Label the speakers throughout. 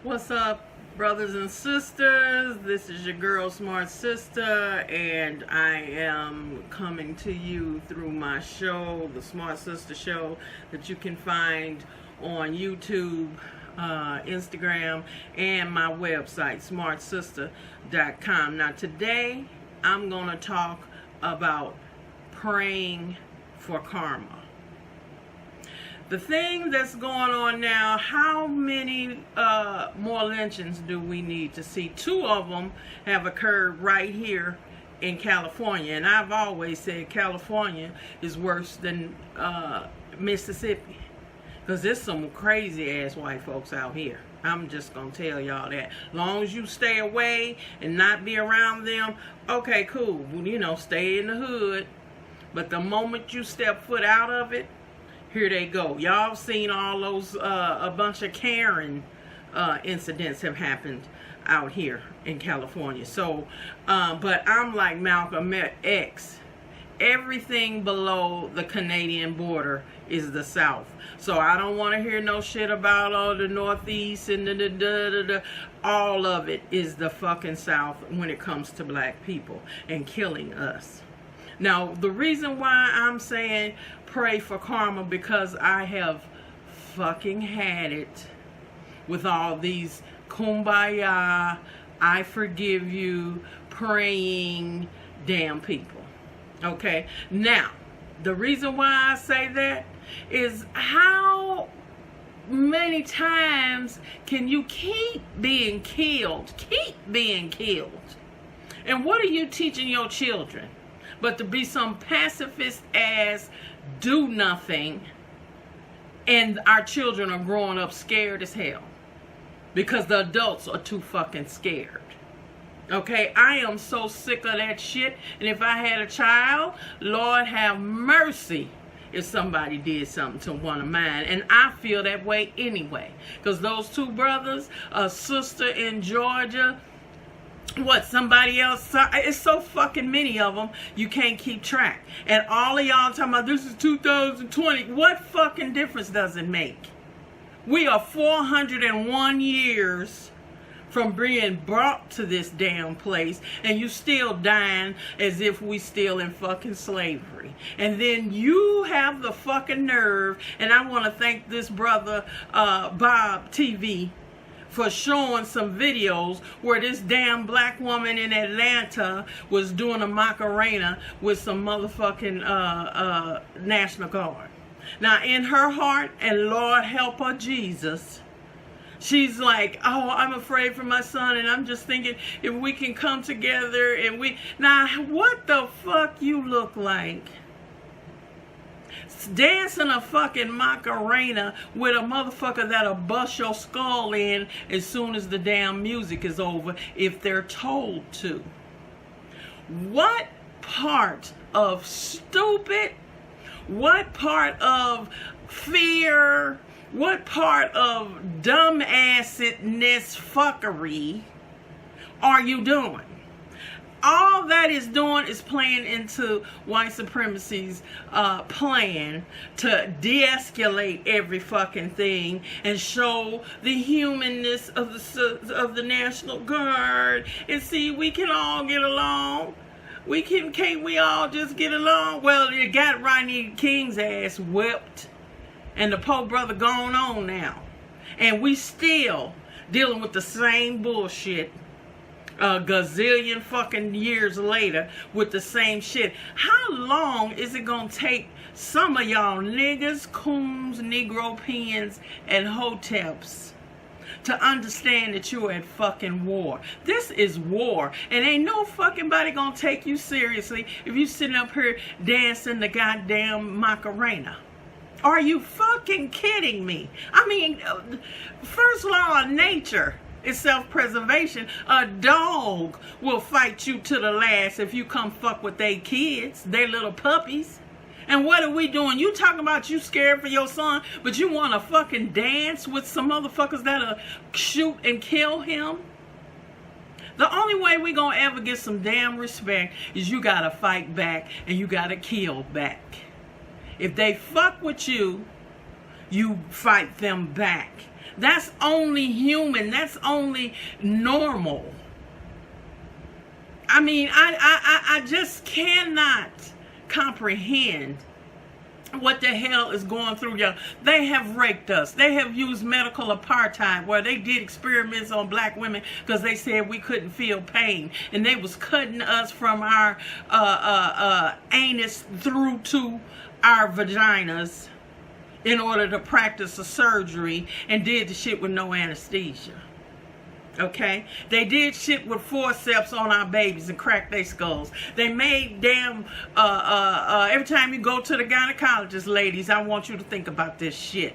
Speaker 1: What's up, brothers and sisters? This is your girl, Smartsistah, and I am coming to you through my show, the Smartsistah Show, that you can find on YouTube, Instagram, and my website, smartsistah.com. Now, today, I'm going to talk about praying for karma. The thing that's going on now, how many more lynchings do we need to see? 2 of them have occurred right here in California. And I've always said California is worse than Mississippi. Because there's some crazy ass white folks out here. I'm just going to tell y'all that. As long as you stay away and not be around them, okay, cool. You know, stay in the hood. But the moment you step foot out of it, here they go. Y'all seen all those, a bunch of Karen incidents have happened out here in California. So, but I'm like Malcolm X. Everything below the Canadian border is the South. So I don't want to hear no shit about the Northeast and all of it is the fucking South when it comes to black people and killing us. Now, the reason why I'm saying pray for karma, because I have fucking had it with all these kumbaya, I forgive you, praying damn people. Okay? Now, the reason why I say that is how many times can you keep being killed? Keep being killed. And what are you teaching your children? But to be some pacifist ass do nothing, and our children are growing up scared as hell because the adults are too fucking scared. Okay, I am so sick of that shit. And if I had a child, Lord have mercy if somebody did something to one of mine. And I feel that way anyway, because those 2 brothers, a sister in Georgia, somebody else, it's so fucking many of them, you can't keep track. And all of y'all talking about this is 2020. What fucking difference does it make? We are 401 years from being brought to this damn place, and you still dying as if we still in fucking slavery. And then you have the fucking nerve, and I want to thank this brother, Bob TV, for showing some videos where this damn black woman in Atlanta was doing a Macarena with some motherfucking National Guard. Now, in her heart, and Lord help her Jesus, she's like, oh, I'm afraid for my son, and I'm just thinking if we can come together and Now, what the fuck you look like? Dancing a fucking Macarena with a motherfucker that'll bust your skull in as soon as the damn music is over, if they're told to. What part of stupid, what part of fear, what part of dumbassedness fuckery are you doing? All that is doing is playing into white supremacy's plan to de-escalate every fucking thing and show the humanness of the National Guard. And see, we can all get along. Can't we all just get along? Well, you got Rodney King's ass whipped, and the Pope brother gone on now, and we still dealing with the same bullshit. A gazillion fucking years later with the same shit. How long is it gonna take some of y'all niggas, coons, Negro pens, and hoteps to understand that you're at fucking war? This is war, and ain't no fucking body gonna take you seriously if you sitting up here dancing the goddamn Macarena. Are you fucking kidding me? I mean, first law of nature is self-preservation. A dog will fight you to the last if you come fuck with they kids, they little puppies. And what are we doing? You talking about you scared for your son, but you want to fucking dance with some motherfuckers that'll shoot and kill him? The only way we gonna ever get some damn respect is you gotta fight back and you gotta kill back. If they fuck with you, you fight them back. That's only human. That's only normal. I mean, I just cannot comprehend what the hell is going through y'all. They have raped us. They have used medical apartheid, where they did experiments on black women because they said we couldn't feel pain, and they was cutting us from our anus through to our vaginas in order to practice a surgery, and did the shit with no anesthesia. Okay, they did shit with forceps on our babies and cracked their skulls. They made damn every time you go to the gynecologist, ladies, I want you to think about this shit.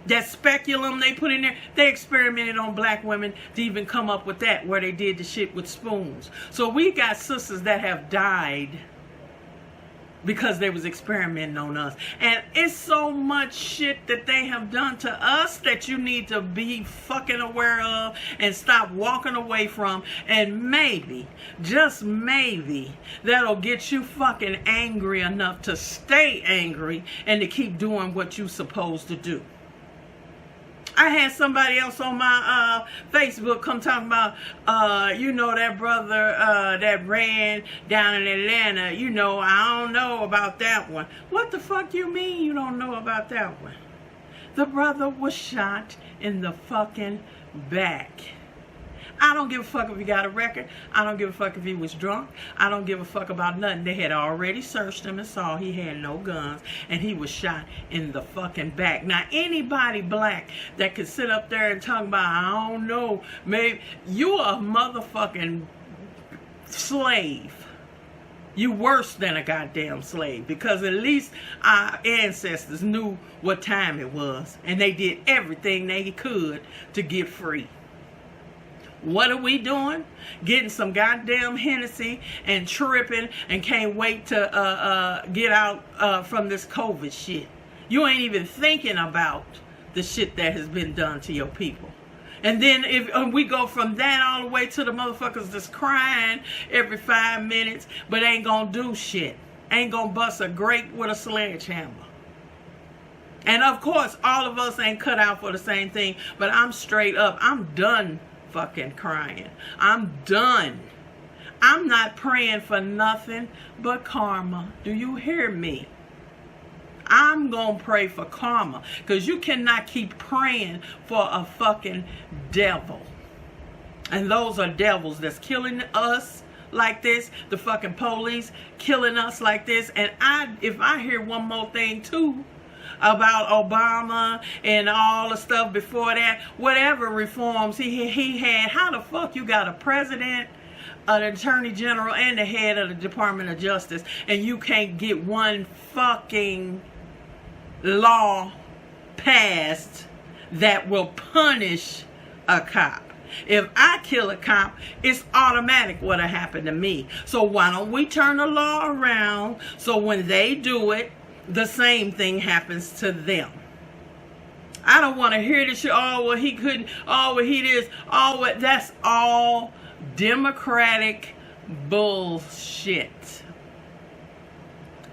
Speaker 1: That speculum they put in there, they experimented on black women to even come up with that, where they did the shit with spoons. So we got sisters that have died because they was experimenting on us. And it's so much shit that they have done to us that you need to be fucking aware of and stop walking away from. And maybe, just maybe, that'll get you fucking angry enough to stay angry and to keep doing what you're supposed to do. I had somebody else on my Facebook come talking about, you know, that brother that ran down in Atlanta. You know, I don't know about that one. What the fuck you mean you don't know about that one? The brother was shot in the fucking back. I don't give a fuck if he got a record. I don't give a fuck if he was drunk. I don't give a fuck about nothing. They had already searched him and saw he had no guns, and he was shot in the fucking back. Now, anybody black that could sit up there and talk about, I don't know, maybe you a motherfucking slave. You worse than a goddamn slave, because at least our ancestors knew what time it was, and they did everything they could to get free. What are we doing? Getting some goddamn Hennessy and tripping and can't wait to get out from this COVID shit. You ain't even thinking about the shit that has been done to your people. And then if we go from that all the way to the motherfuckers that's crying every 5 minutes, but ain't gonna do shit. Ain't gonna bust a grape with a sledgehammer. And of course, all of us ain't cut out for the same thing, but I'm straight up. I'm done fucking crying. I'm done. I'm not praying for nothing but karma. Do you hear me? I'm gonna pray for karma, because you cannot keep praying for a fucking devil. And those are devils that's killing us like this. The fucking police killing us like this. And if I hear one more thing too about Obama and all the stuff before that, whatever reforms he had, how the fuck you got a president, an attorney general, and the head of the Department of Justice, and you can't get one fucking law passed that will punish a cop? If I kill a cop, it's automatic what'll happen to me. So why don't we turn the law around so when they do it, the same thing happens to them? I don't want to hear this shit. Oh, well, he couldn't. Oh, well, he this. Oh, well, that's all Democratic bullshit.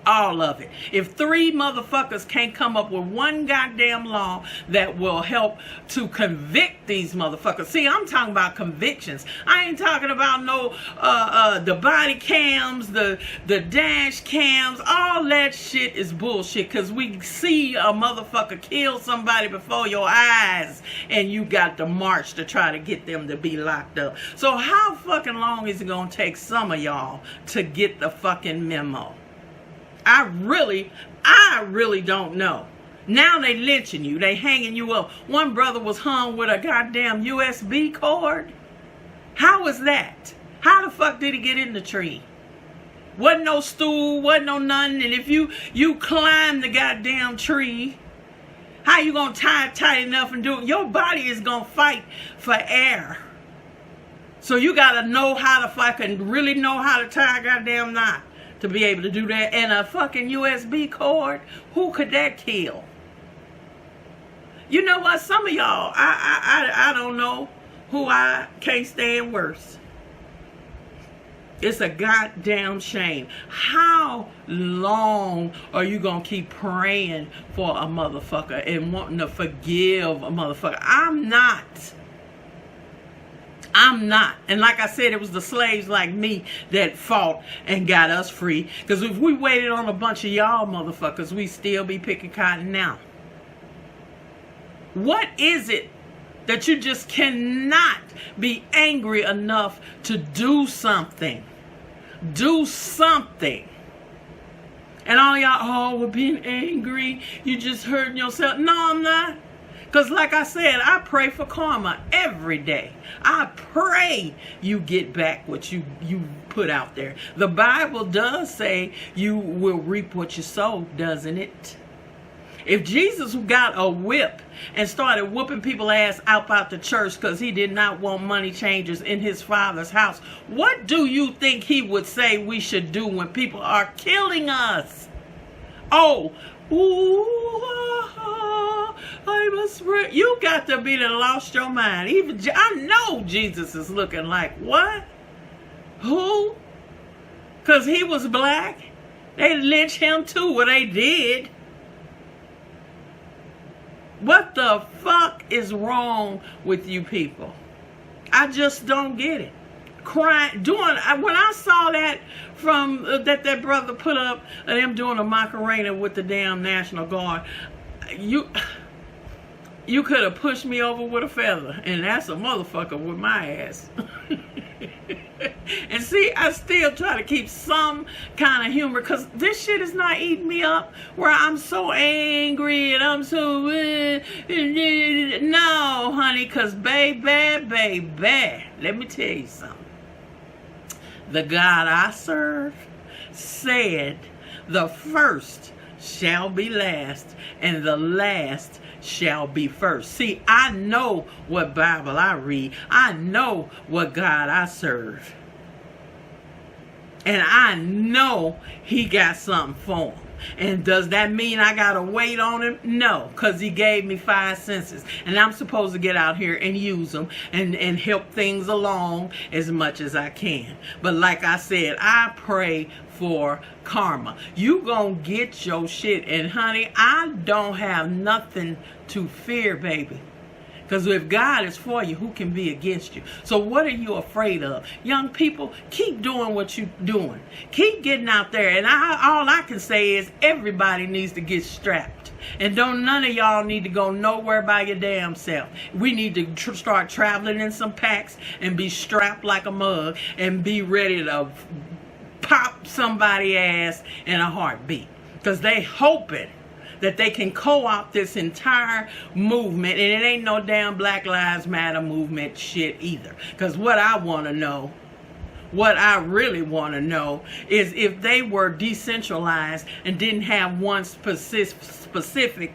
Speaker 1: All of it. If 3 motherfuckers can't come up with one goddamn law that will help to convict these motherfuckers. See, I'm talking about convictions. I ain't talking about no the body cams, the dash cams. All that shit is bullshit, because we see a motherfucker kill somebody before your eyes and you got to march to try to get them to be locked up. So how fucking long is it gonna take some of y'all to get the fucking memo? I really don't know. Now they lynching you. They hanging you up. One brother was hung with a goddamn USB cord. How was that? How the fuck did he get in the tree? Wasn't no stool, wasn't no nothing. And if you climb the goddamn tree, how you gonna tie it tight enough and do it? Your body is gonna fight for air. So you gotta know how to fucking really know how to tie a goddamn knot to be able to do that. And a fucking USB cord, who could that kill? You know what? Some of y'all, I don't know who I can't stand worse. It's a goddamn shame. How long are you going to keep praying for a motherfucker and wanting to forgive a motherfucker? I'm not. And like I said, it was the slaves like me that fought and got us free. Because if we waited on a bunch of y'all motherfuckers, we'd still be picking cotton now. What is it that you just cannot be angry enough to do something? Do something. And all y'all, oh, we're being angry. You just hurting yourself. No, I'm not. Because like I said, I pray for karma every day. I pray you get back what you put out there. The Bible does say you will reap what you sow, doesn't it? If Jesus got a whip and started whooping people's ass out the church because he did not want money changers in his Father's house, what do you think he would say we should do when people are killing us? Oh, I must pray. You got to be done lost your mind. Even I know Jesus is looking like, what? Who? Because he was black? They lynched him too. Well, they did. What the fuck is wrong with you people? I just don't get it. Crying, when I saw that from that brother put up them doing a Macarena with the damn National Guard, you could have pushed me over with a feather, and that's a motherfucker with my ass. And see, I still try to keep some kind of humor, because this shit is not eating me up where I'm so angry and I'm so no, honey, because baby, let me tell you something. The God I serve said the first shall be last and the last shall be first. See, I know what Bible I read. I know what God I serve. And I know he got something for him. And does that mean I gotta wait on him? No, because he gave me 5 senses. And I'm supposed to get out here and use them and help things along as much as I can. But like I said, I pray for karma. You gonna get your shit. And honey, I don't have nothing to fear, baby. Because if God is for you, who can be against you? So what are you afraid of? Young people, keep doing what you're doing. Keep getting out there. And all I can say is everybody needs to get strapped. And none of y'all need to go nowhere by your damn self. We need to start traveling in some packs and be strapped like a mug and be ready to pop somebody's ass in a heartbeat. Because they hoping that they can co-opt this entire movement, and it ain't no damn Black Lives Matter movement shit either. Because what I want to know, what I really want to know, is if they were decentralized and didn't have one specific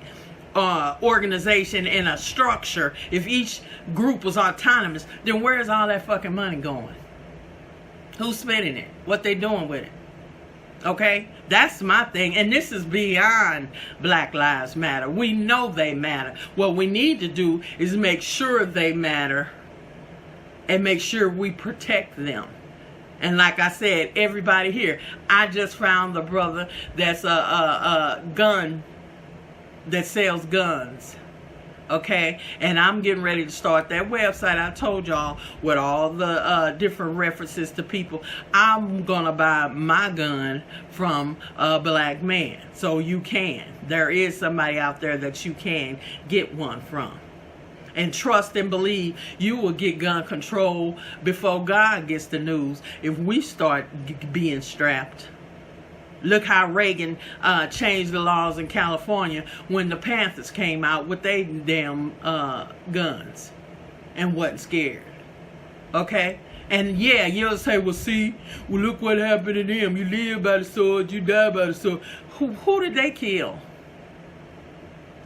Speaker 1: organization and a structure, if each group was autonomous, then where's all that fucking money going? Who's spending it? What they doing with it? Okay, that's my thing. And this is beyond Black Lives Matter. We know they matter. What we need to do is make sure they matter and make sure we protect them. And like I said, everybody here, I just found the brother that's a gun that sells guns. Okay, and I'm getting ready to start that website I told y'all with all the different references to people. I'm gonna buy my gun from a black man, so you can. There is somebody out there that you can get one from. And trust and believe you will get gun control before God gets the news if we start being strapped. Look how Reagan changed the laws in California when the Panthers came out with their damn guns and wasn't scared. Okay? And yeah, you'll say, well, see, well, look what happened to them. You live by the sword, you die by the sword. Who did they kill?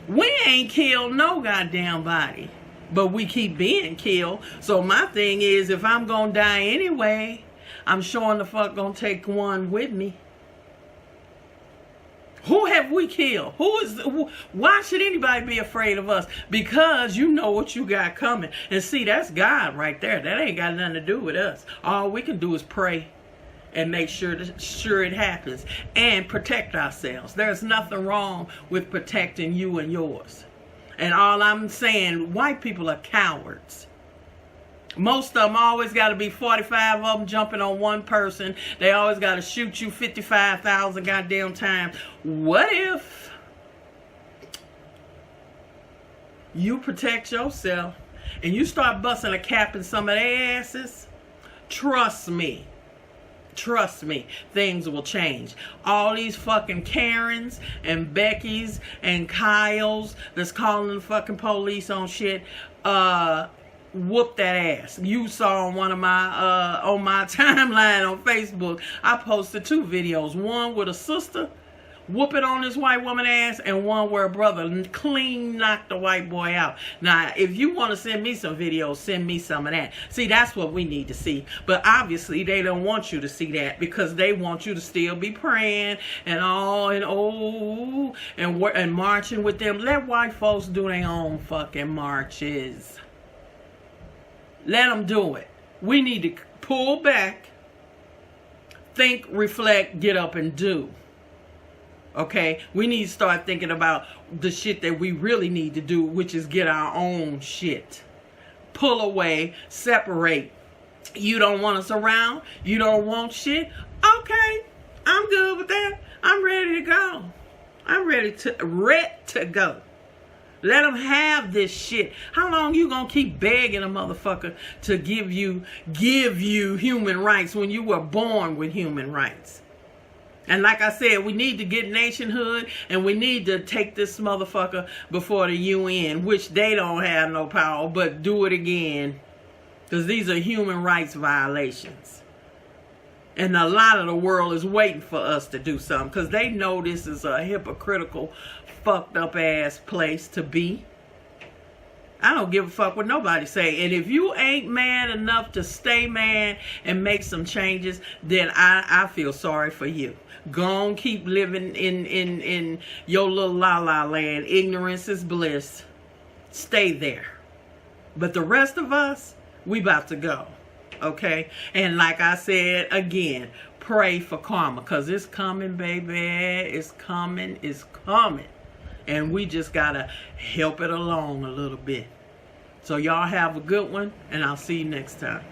Speaker 1: We ain't killed no goddamn body, but we keep being killed. So my thing is, if I'm gonna die anyway, I'm sure the fuck gonna take one with me. Who have we killed? Why should anybody be afraid of us? Because you know what you got coming. And see, that's God right there. That ain't got nothing to do with us. All we can do is pray and make sure it happens, and protect ourselves. There's nothing wrong with protecting you and yours. And all I'm saying, white people are cowards. Most of them always got to be 45 of them jumping on one person. They always got to shoot you 55,000 goddamn times. What if you protect yourself and you start busting a cap in some of their asses? Trust me, things will change. All these fucking Karens and Beckys and Kyles that's calling the fucking police on shit, whoop that ass. You saw on one of my on my timeline on Facebook, I posted 2 videos. One with a sister whooping on this white woman ass, and one where a brother clean knocked the white boy out. Now, if you want to send me some videos, send me some of that. See, that's what we need to see. But obviously, they don't want you to see that because they want you to still be praying and all and marching with them. Let white folks do their own fucking marches. Let them do it. We need to pull back, think, reflect, get up and do. Okay, we need to start thinking about the shit that we really need to do, which is get our own shit. Pull away, separate. You don't want us around? You don't want shit? Okay, I'm good with that. I'm ready to go. I'm ready to go. Let them have this shit. How long you gonna keep begging a motherfucker to give you human rights when you were born with human rights? And like I said, we need to get nationhood, and we need to take this motherfucker before the UN, which they don't have no power, but do it again. Because these are human rights violations. And a lot of the world is waiting for us to do something, because they know this is a hypocritical, fucked up ass place to be. I don't give a fuck what nobody say. And if you ain't mad enough to stay mad and make some changes, then I feel sorry for you. Go on, keep living in your little la-la land. Ignorance is bliss. Stay there. But the rest of us, we about to go. Okay? And like I said, again, pray for karma. Because it's coming, baby. It's coming. It's coming. And we just got to help it along a little bit. So y'all have a good one, and I'll see you next time.